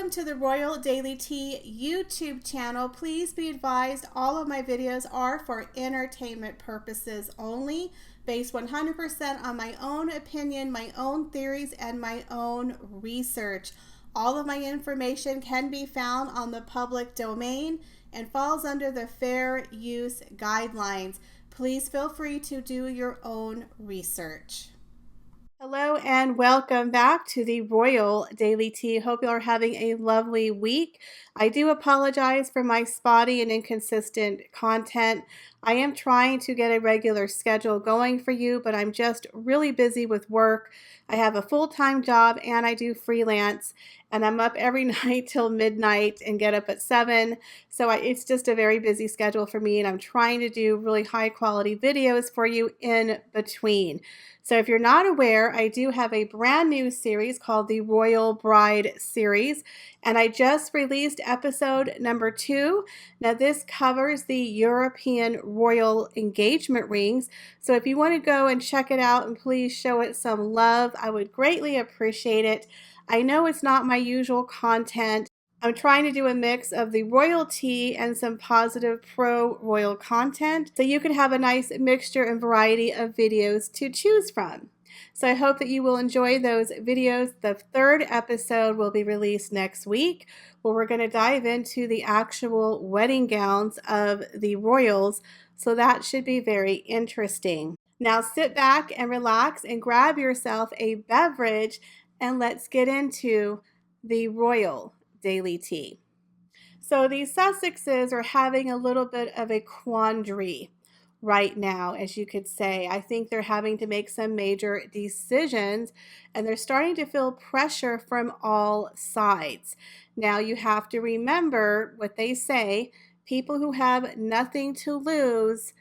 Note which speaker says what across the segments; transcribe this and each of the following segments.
Speaker 1: Welcome to the Royal Daily Tea YouTube channel. Please be advised all of my videos are for entertainment purposes only, based 100% on my own opinion, my own theories, and my own research. All of my information can be found on the public domain and falls under the fair use guidelines. Please feel free to do your own research. Hello and welcome back to the Royal Daily Tea. Hope you are having a lovely week. I do apologize for my spotty and inconsistent content. I am trying to get a regular schedule going for you, but I'm just really busy with work. I have a full-time job and I do freelance, and I'm up every night till midnight and get up at 7. So it's just a very busy schedule for me, and I'm trying to do really high quality videos for you in between. So if you're not aware, I do have a brand new series called the Royal Bride series, and I just released episode number 2. Now this covers the European royal engagement rings. So if you want to go and check it out and please show it some love, I would greatly appreciate it. I know it's not my usual content. I'm trying to do a mix of the royalty and some positive pro-royal content, so you can have a nice mixture and variety of videos to choose from. So I hope that you will enjoy those videos. The 3rd episode will be released next week, where we're going to dive into the actual wedding gowns of the royals, so that should be very interesting. Now sit back and relax and grab yourself a beverage, and let's get into the Royal Daily Tea. So these Sussexes are having a little bit of a quandary right now, as you could say. I think they're having to make some major decisions, and they're starting to feel pressure from all sides. Now you have to remember what they say: people who have nothing to lose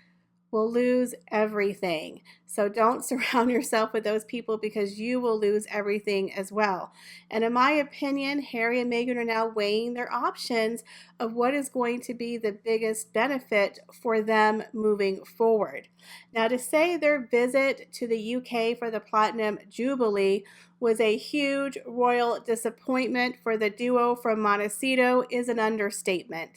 Speaker 1: will lose everything. So don't surround yourself with those people, because you will lose everything as well. And in my opinion, Harry and Meghan are now weighing their options of what is going to be the biggest benefit for them moving forward. Now, to say their visit to the UK for the Platinum Jubilee was a huge royal disappointment for the duo from Monteshitshow is an understatement.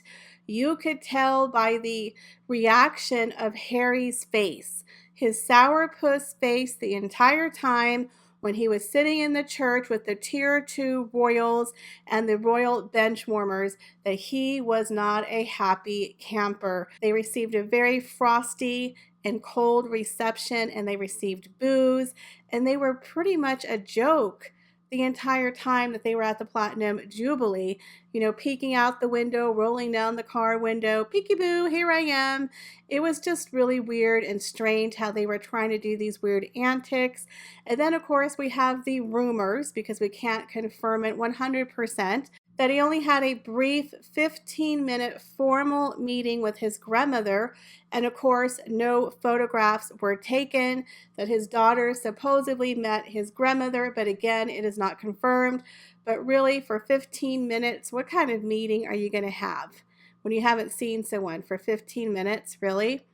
Speaker 1: You could tell by the reaction of Harry's face, his sourpuss face, the entire time when he was sitting in the church with the tier 2 royals and the royal bench warmers, that he was not a happy camper. They received a very frosty and cold reception, and they received boos, and they were pretty much a joke the entire time that they were at the Platinum Jubilee, you know, peeking out the window, rolling down the car window, peekaboo, here I am. It was just really weird and strange how they were trying to do these weird antics. And then, of course, we have the rumors, because we can't confirm it 100%, that he only had a brief 15-minute formal meeting with his grandmother, and of course no photographs were taken, that his daughter supposedly met his grandmother, but again, it is not confirmed. But really, for 15 minutes, what kind of meeting are you going to have when you haven't seen someone for 15 minutes, really?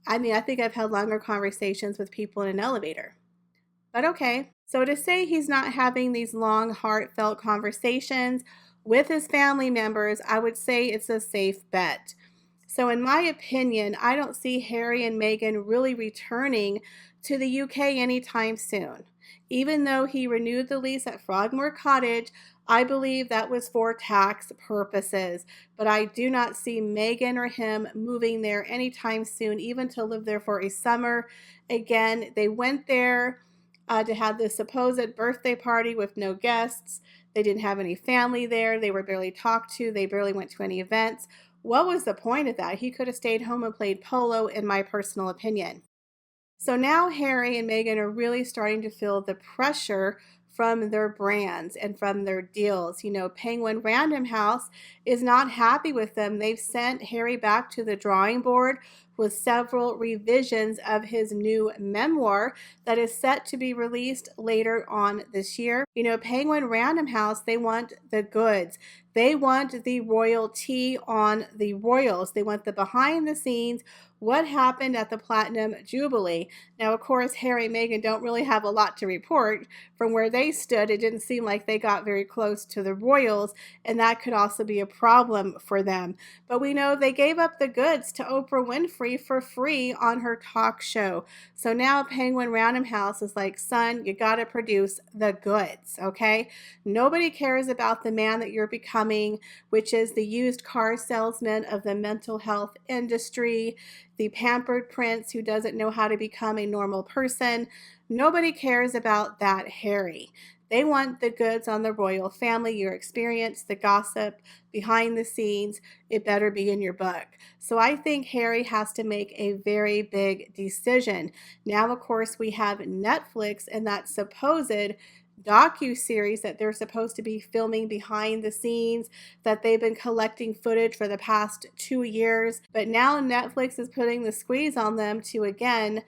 Speaker 1: I mean, I think I've had longer conversations with people in an elevator. But okay. So to say he's not having these long, heartfelt conversations with his family members, I would say it's a safe bet. So in my opinion, I don't see Harry and Meghan really returning to the UK anytime soon. Even though he renewed the lease at Frogmore Cottage, I believe that was for tax purposes. But I do not see Meghan or him moving there anytime soon, even to live there for a summer. Again, they went there to have this supposed birthday party with no guests. They didn't have any family there. They were barely talked to. They barely went to any events. What was the point of that? He could have stayed home and played polo, in my personal opinion. So now Harry and Meghan are really starting to feel the pressure from their brands and from their deals. You know, Penguin Random House is not happy with them. They've sent Harry back to the drawing board with several revisions of his new memoir that is set to be released later on this year. You know, Penguin Random House, they want the goods. They want the royalty on the royals. They want the behind the scenes, what happened at the Platinum Jubilee. Now, of course, Harry and Meghan don't really have a lot to report. From where they stood, it didn't seem like they got very close to the royals, and that could also be a problem for them. But we know they gave up the goods to Oprah Winfrey for free on her talk show. So now Penguin Random House is like, son, you got to produce the goods, okay? Nobody cares about the man that you're becoming, which is the used car salesman of the mental health industry, the pampered prince who doesn't know how to become a normal person. Nobody cares about that, Harry. They want the goods on the royal family, your experience, the gossip, behind the scenes. It better be in your book. So I think Harry has to make a very big decision. Now, of course, we have Netflix and that supposed docu-series that they're supposed to be filming behind the scenes, that they've been collecting footage for the past 2 years. But now Netflix is putting the squeeze on them to, again,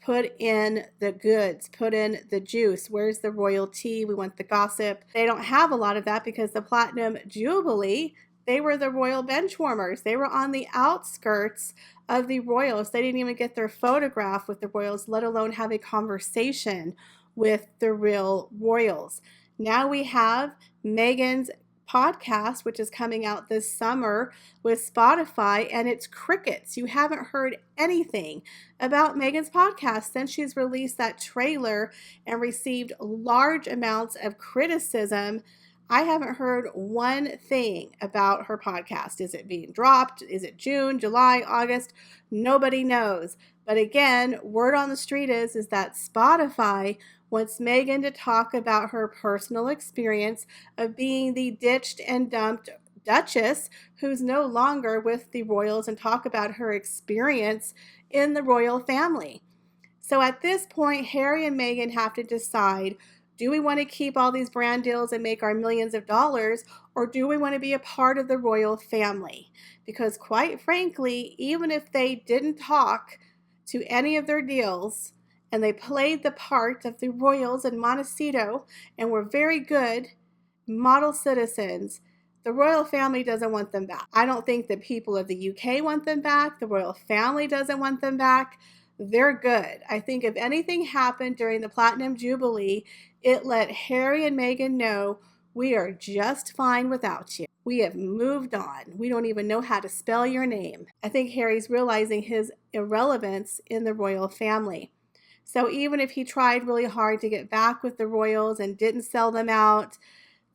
Speaker 1: put in the goods, put in the juice. Where's the royalty? We want the gossip. They don't have a lot of that because the Platinum Jubilee, they were the royal bench warmers. They were on the outskirts of the royals. They didn't even get their photograph with the royals, let alone have a conversation with the real royals. Now we have Meghan's podcast, which is coming out this summer with Spotify, and it's crickets. You haven't heard anything about Meghan's podcast since she's released that trailer and received large amounts of criticism. I haven't heard one thing about her podcast. Is it being dropped? Is it June, July, August? Nobody knows. But again, word on the street is that Spotify wants Meghan to talk about her personal experience of being the ditched and dumped Duchess, who's no longer with the royals, and talk about her experience in the royal family. So at this point, Harry and Meghan have to decide, do we want to keep all these brand deals and make our millions of dollars, or do we want to be a part of the royal family? Because quite frankly, even if they didn't talk to any of their deals and they played the part of the royals in Monteshitshow and were very good model citizens, the royal family doesn't want them back. I don't think the people of the UK want them back. The royal family doesn't want them back. They're good. I think if anything happened during the Platinum Jubilee, it let Harry and Meghan know, we are just fine without you. We have moved on. We don't even know how to spell your name. I think Harry's realizing his irrelevance in the royal family. So even if he tried really hard to get back with the royals and didn't sell them out,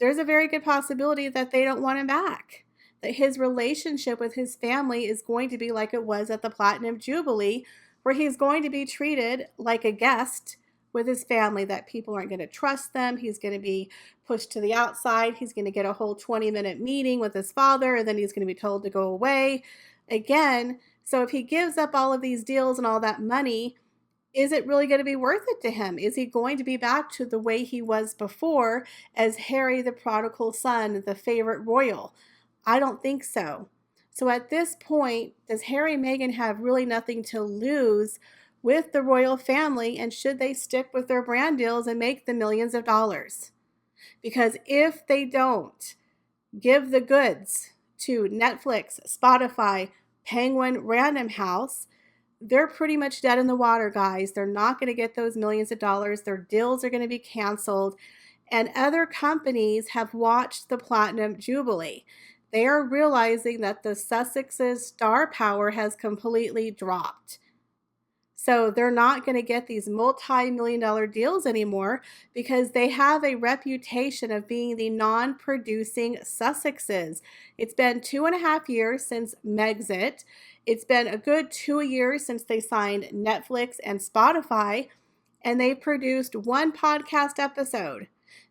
Speaker 1: there's a very good possibility that they don't want him back. That his relationship with his family is going to be like it was at the Platinum Jubilee, where he's going to be treated like a guest with his family, that people aren't going to trust them. He's going to be pushed to the outside. He's going to get a whole 20-minute meeting with his father, and then he's going to be told to go away again. So if he gives up all of these deals and all that money, is it really going to be worth it to him? Is he going to be back to the way he was before as Harry, the prodigal son, the favorite royal? I don't think so. So at this point, does Harry and Meghan have really nothing to lose with the royal family, and should they stick with their brand deals and make the millions of dollars? Because if they don't give the goods to Netflix, Spotify, Penguin Random House, they're pretty much dead in the water, guys. They're not going to get those millions of dollars. Their deals are going to be canceled. And other companies have watched the Platinum Jubilee. They are realizing that the Sussex's star power has completely dropped. So they're not going to get these multi-million-dollar deals anymore because they have a reputation of being the non-producing Sussexes. It's been 2.5 years since Megxit. It's been a good 2 years since they signed Netflix and Spotify, and they've produced one podcast episode.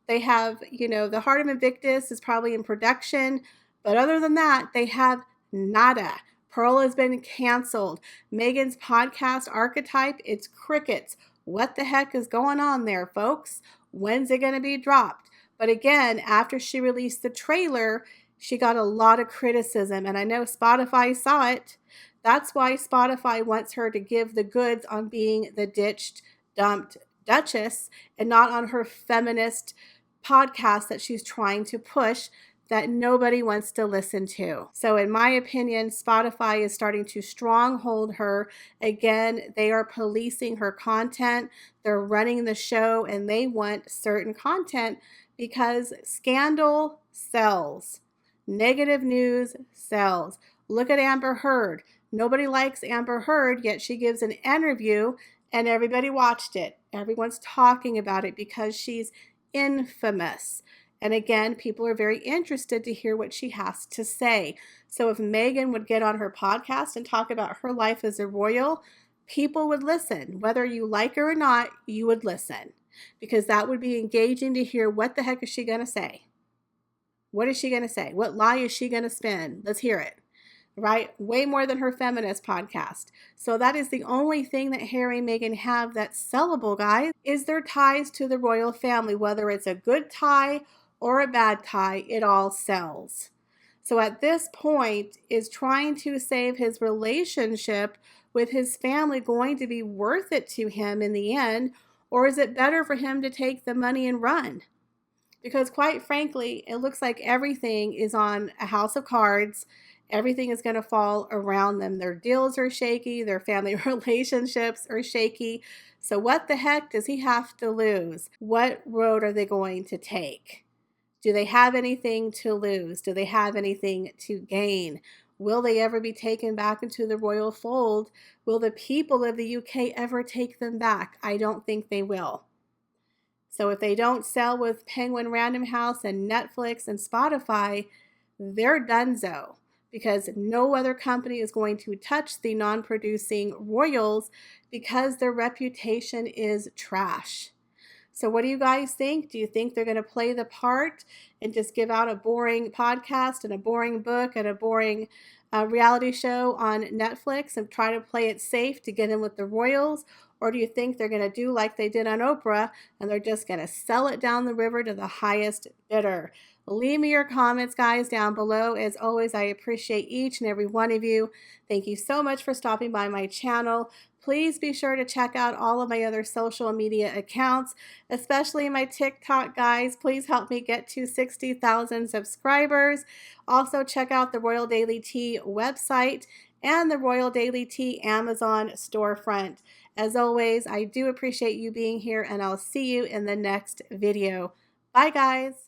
Speaker 1: They have, The Heart of Invictus is probably in production, but other than that, they have nada. Pearl has been canceled. Meghan's podcast Archetype, it's crickets. What the heck is going on there, folks? When's it going to be dropped? But again, after she released the trailer, she got a lot of criticism, and I know Spotify saw it, That's why Spotify wants her to give the goods on being the ditched, dumped Duchess and not on her feminist podcast that she's trying to push that nobody wants to listen to. So in my opinion, Spotify is starting to stronghold her. Again, they are policing her content. They're running the show and they want certain content because scandal sells. Negative news sells. Look at Amber Heard. Nobody likes Amber Heard, yet she gives an interview and everybody watched it. Everyone's talking about it because she's infamous. And again, people are very interested to hear what she has to say. So if Meghan would get on her podcast and talk about her life as a royal, people would listen. Whether you like her or not, you would listen. Because that would be engaging to hear what the heck is she going to say? What is she going to say? What lie is she going to spin? Let's hear it. Right? Way more than her feminist podcast. So that is the only thing that Harry and Meghan have that's sellable, guys, is their ties to the royal family. Whether it's a good tie or a bad tie, it all sells. So at this point, is trying to save his relationship with his family going to be worth it to him in the end? Or is it better for him to take the money and run? Because quite frankly, it looks like everything is on a house of cards. Everything is going to fall around them. Their deals are shaky. Their family relationships are shaky. So what the heck does he have to lose? What road are they going to take? Do they have anything to lose? Do they have anything to gain? Will they ever be taken back into the royal fold? Will the people of the UK ever take them back? I don't think they will. So if they don't sell with Penguin Random House and Netflix and Spotify, they're donezo, because no other company is going to touch the non-producing royals because their reputation is trash. So what do you guys think? Do you think they're going to play the part and just give out a boring podcast and a boring book and a boring reality show on Netflix and try to play it safe to get in with the royals? Or do you think they're going to do like they did on Oprah and they're just going to sell it down the river to the highest bidder? Leave me your comments, guys, down below. As always, I appreciate each and every one of you. Thank you so much for stopping by my channel. Please be sure to check out all of my other social media accounts, especially my TikTok, guys. Please help me get to 60,000 subscribers. Also, check out the Royal Daily Tea website and the Royal Daily Tea Amazon storefront. As always, I do appreciate you being here, and I'll see you in the next video. Bye, guys.